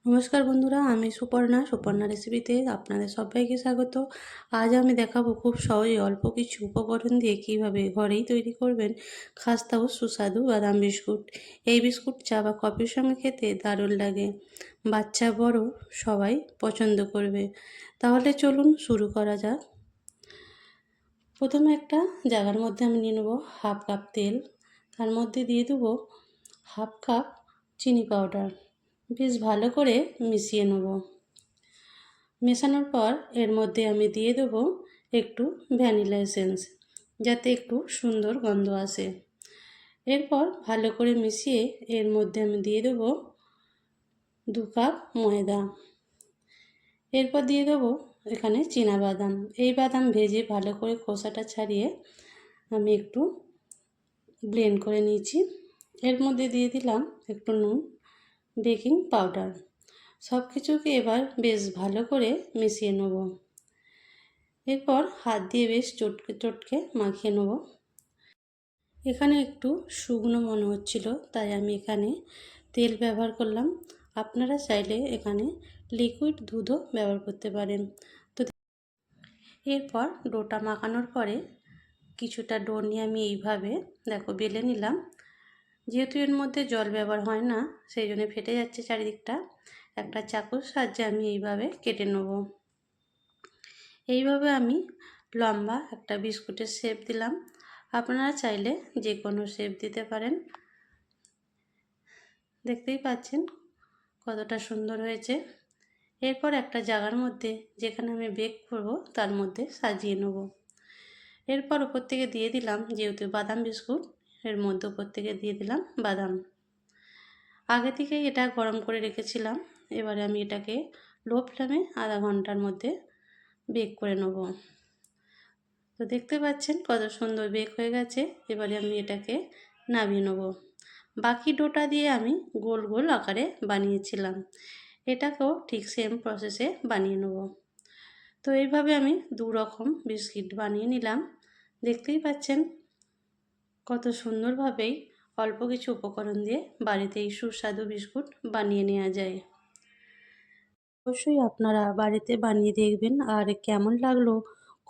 নমস্কার বন্ধুরা, আমি সুপর্ণা রেসিপিতে আপনাদের সবাইকে স্বাগত। আজ আমি দেখাবো খুব সহজে অল্প কিছু উপকরণ দিয়ে কিভাবে ঘরেই তৈরি করবেন খাস্তা ও সুস্বাদু বাদাম বিস্কুট। এই বিস্কুট চা বা কফির সঙ্গে খেতে দারুণ লাগে, বাচ্চা বড় সবাই পছন্দ করবে। তাহলে চলুন শুরু করা যাক। প্রথমে একটা জায়গার মধ্যে আমি নিয়ে নেবো হাফ কাপ তেল, তার মধ্যে দিয়ে দেবো হাফ কাপ চিনি পাউডার। বেশ ভালো করে মিশিয়ে নেব। মেশানোর পর এর মধ্যে আমি দিয়ে দেবো একটু ভ্যানিলা এসেন্স, যাতে একটু সুন্দর গন্ধ আসে। এরপর ভালো করে মিশিয়ে এর মধ্যে আমি দিয়ে দেবো 2 কাপ ময়দা। এরপর দিয়ে দেবো এখানে বাদাম। এই বাদাম ভেজে ভালো করে খোসাটা ছাড়িয়ে আমি একটু ব্লেন্ড করে নিয়েছি। এর মধ্যে দিয়ে দিলাম একটু নুন, বেকিং পাউডার। সব কিছুকে এবার বেশ ভালো করে মিশিয়ে নেব। এরপর হাত দিয়ে বেশ চটকে চটকে মাখিয়ে নেব। এখানে একটু শুকনো মনে হচ্ছিল, তাই আমি এখানে তেল ব্যবহার করলাম। আপনারা চাইলে এখানে লিকুইড দুধও ব্যবহার করতে পারেন। তো এরপর ডোটা মাখানোর পরে কিছুটা ডো নিয়ে আমি এইভাবে বেলে নিলাম। যেহেতু এর মধ্যে জল ব্যবহার হয় না, সেই জন্য ফেটে যাচ্ছে চারিদিকটা। একটা চাকুর সাহায্যে আমি এইভাবে কেটে নেব। এইভাবে আমি লম্বা একটা বিস্কুটের শেপ দিলাম। আপনারা চাইলে যে কোনো শেপ দিতে পারেন। দেখতেই পাচ্ছেন কতটা সুন্দর হয়েছে। এরপর একটা জায়গার মধ্যে যেখানে আমি বেক করব তার মধ্যে সাজিয়ে নেব। এরপর উপর থেকে দিয়ে দিলাম, যেহেতু বাদাম বিস্কুট, এর মধ্যে উপর থেকে দিয়ে দিলাম বাদাম। আগে থেকেই এটা গরম করে রেখেছিলাম। এবারে আমি এটাকে লো ফ্লেমে আধা ঘন্টার মধ্যে বেক করে নেব। তো দেখতে পাচ্ছেন কত সুন্দর বেক হয়ে গেছে। এবারে আমি এটাকে নামিয়ে নেব। বাকি ডোটা দিয়ে আমি গোল গোল আকারে বানিয়েছিলাম, এটাকেও ঠিক সেম প্রসেসে বানিয়ে নেব। তো এইভাবে আমি 2 রকম বিস্কিট বানিয়ে নিলাম। দেখতেই পাচ্ছেন কত সুন্দরভাবেই অল্প কিছু উপকরণ দিয়ে বাড়িতেই সুস্বাদু বিস্কুট বানিয়ে নেওয়া যায়। অবশ্যই আপনারা বাড়িতে বানিয়ে দেখবেন, আর কেমন লাগলো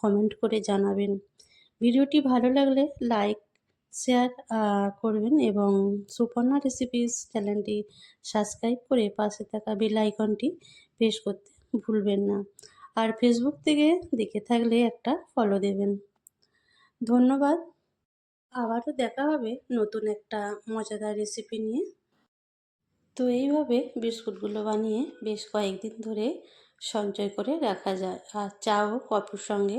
কমেন্ট করে জানাবেন। ভিডিওটি ভালো লাগলে লাইক শেয়ার করবেন এবং সুপর্ণা রেসিপিস চ্যানেলটি সাবস্ক্রাইব করে পাশে থাকা বেল আইকনটি প্রেস করতে ভুলবেন না। আর ফেসবুক থেকে দেখে থাকলে একটা ফলো দেবেন। ধন্যবাদ। আবারও দেখা হবে নতুন একটা মজাদার রেসিপি নিয়ে। তো এইভাবে বিস্কুটগুলো বানিয়ে বেশ কয়েকদিন ধরে সঞ্চয় করে রাখা যায়, আর চা ও কফির সঙ্গে